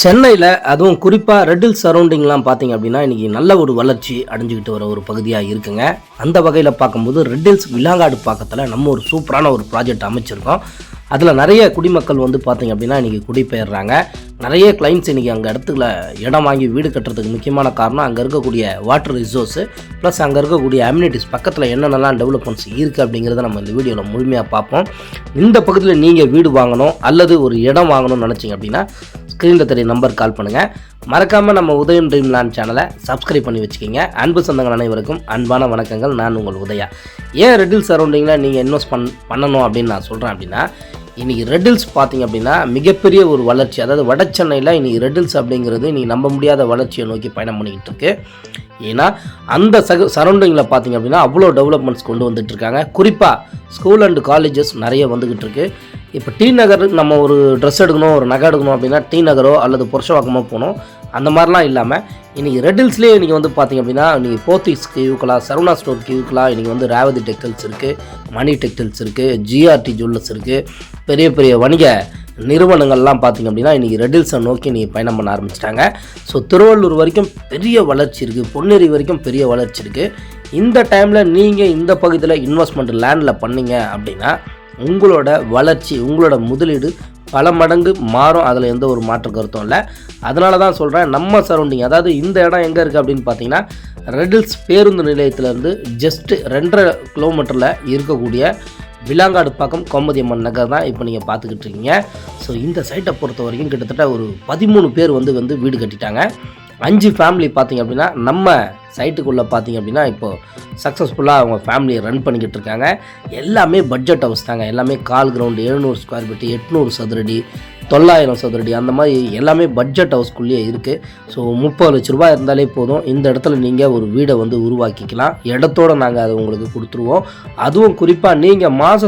சென்னையில் அதுவும் குறிப்பாக ரெட் ஹில்ஸ் சரௌண்டிங்லாம் பார்த்தீங்க அப்படின்னா இன்றைக்கி நல்ல ஒரு வளர்ச்சி அடைஞ்சிக்கிட்டு வர ஒரு பகுதியாக இருக்குங்க. அந்த வகையில் பார்க்கும்போது ரெட் ஹில்ஸ் விலாங்காடு பக்கத்தில் நம்ம ஒரு சூப்பரான ஒரு ப்ராஜெக்ட் அமைச்சிருக்கோம். அதில் நிறைய குடிமக்கள் வந்து பார்த்திங்க அப்படின்னா இன்றைக்கி குடிபெயர்றாங்க. நிறைய கிளைண்ட்ஸ் இன்றைக்கி அங்கே இடத்துல இடம் வாங்கி வீடு கட்டுறதுக்கு முக்கியமான காரணம் அங்கே இருக்கக்கூடிய வாட்டர் ரிசோர்ஸு ப்ளஸ் அங்கே இருக்கக்கூடிய அம்யூனிட்டிஸ் பக்கத்தில் என்னென்னலாம் டெவலப்மெண்ட்ஸ் இருக்குது அப்படிங்கிறத நம்ம இந்த வீடியோவில் முழுமையாக பார்ப்போம். இந்த பகுதியில் நீங்கள் வீடு வாங்கணும் அல்லது ஒரு இடம் வாங்கணும்னு நினச்சிங்க அப்படின்னா ஸ்க்ரீனில் தெரிய நம்பர் கால் பண்ணுங்கள். மறக்காமல் நம்ம உதயம் ட்ரீம் லேண்ட் சேனலை சப்ஸ்கிரைப் பண்ணி வச்சுக்கிங்க. அன்பு சொந்தங்கள் அனைவருக்கும் அன்பான வணக்கங்கள். நான் உங்கள் உதயா. ஏன் ரெட் ஹில்ஸ் சரௌண்டிங்கில் நீங்கள் இன்வெஸ்ட் பண்ணணும் அப்படின்னு நான் சொல்கிறேன் அப்படின்னா, இன்றைக்கி ரெட் ஹில்ஸ் பார்த்திங்க அப்படின்னா மிகப்பெரிய ஒரு வளர்ச்சி, அதாவது வட சென்னையில் இன்றைக்கி ரெட் ஹில்ஸ் அப்படிங்கிறது இன்றைக்கி நம்ப முடியாத வளர்ச்சியை நோக்கி பயணம் பண்ணிக்கிட்டு இருக்கு. ஏன்னா அந்த சரௌண்டிங்கில் பார்த்திங்க அப்படின்னா அவ்வளோ டெவலப்மெண்ட்ஸ் கொண்டு வந்துட்டுருக்காங்க. குறிப்பாக ஸ்கூல் அண்டு காலேஜஸ் நிறைய வந்துக்கிட்டு இருக்கு. இப்போ டி நகர் நம்ம ஒரு ட்ரெஸ் எடுக்கணும், ஒரு நகை எடுக்கணும் அப்படின்னா டி நகரோ அல்லது புருஷவாக்கமோ போகணும். அந்த மாதிரிலாம் இல்லாமல் இன்றைக்கி ரெட் ஹில்ஸ்லேயே இன்றைக்கி வந்து பார்த்திங்க அப்படின்னா இன்றைக்கி போத்தீஸ்க்கு யூக்கலாம், சரவணா ஸ்டோருக்கு யூக்கலாம், இன்றைக்கி வந்து ரேவதி டெக்டைல்ஸ் இருக்குது, மணி டெக்டைல்ஸ் இருக்குது, ஜிஆர்டி ஜுவல்லர்ஸ் இருக்குது. பெரிய பெரிய வணிக நிறுவனங்கள்லாம் பார்த்திங்க அப்படின்னா இன்றைக்கி ரெட் ஹில்ஸை நோக்கி இன்றைக்கி பயணம் பண்ண ஆரம்பிச்சிட்டாங்க. ஸோ திருவள்ளூர் வரைக்கும் பெரிய வளர்ச்சி இருக்குது, பொன்னேரி வரைக்கும் பெரிய வளர்ச்சி இருக்குது. இந்த டைமில் நீங்கள் இந்த பகுதியில் இன்வெஸ்ட்மெண்ட் லேண்டில் பண்ணிங்க அப்படின்னா உங்களோட வளர்ச்சி, உங்களோட முதலீடு பல மடங்கு மாறும். அதில் எந்த ஒரு மாற்று கருத்தும் இல்லை. அதனால தான் சொல்கிறேன், நம்ம சரௌண்டிங், அதாவது இந்த இடம் எங்கே இருக்குது அப்படின்னு பார்த்தீங்கன்னா ரெட் ஹில்ஸ் பேருந்து நிலையத்திலேருந்து ஜஸ்ட்டு 2.5 கிலோமீட்டரில் இருக்கக்கூடிய விலாங்காடு பக்கம் கோமதியம்மன் நகர் தான் இப்போ நீங்கள் பார்த்துக்கிட்டு இருக்கீங்க. ஸோ இந்த சைட்டை பொறுத்த வரைக்கும் கிட்டத்தட்ட ஒரு 13 பேர் வந்து வீடு கட்டிட்டாங்க. 5 ஃபேமிலி பார்த்திங்க அப்படின்னா நம்ம சைட்டுக்குள்ளே பார்த்திங்க அப்படின்னா இப்போது சக்ஸஸ்ஃபுல்லாக அவங்க ஃபேமிலியை ரன் பண்ணிக்கிட்டு இருக்காங்க. எல்லாமே பட்ஜெட் ஹவுஸ் தாங்க. எல்லாமே கால் கிரவுண்டு, 700 ஸ்கொயர் ஃபீட்டு, 800 சதுரடி, 900 சதுரடி, அந்த மாதிரி எல்லாமே பட்ஜெட் ஹவுஸ்க்குள்ளேயே இருக்குது. ஸோ 30 லட்ச ரூபா இருந்தாலே போதும், இந்த இடத்துல நீங்கள் ஒரு வீடை வந்து உருவாக்கிக்கலாம். இடத்தோடு நாங்கள் அதை உங்களுக்கு கொடுத்துருவோம். அதுவும் குறிப்பாக நீங்கள் மாதம்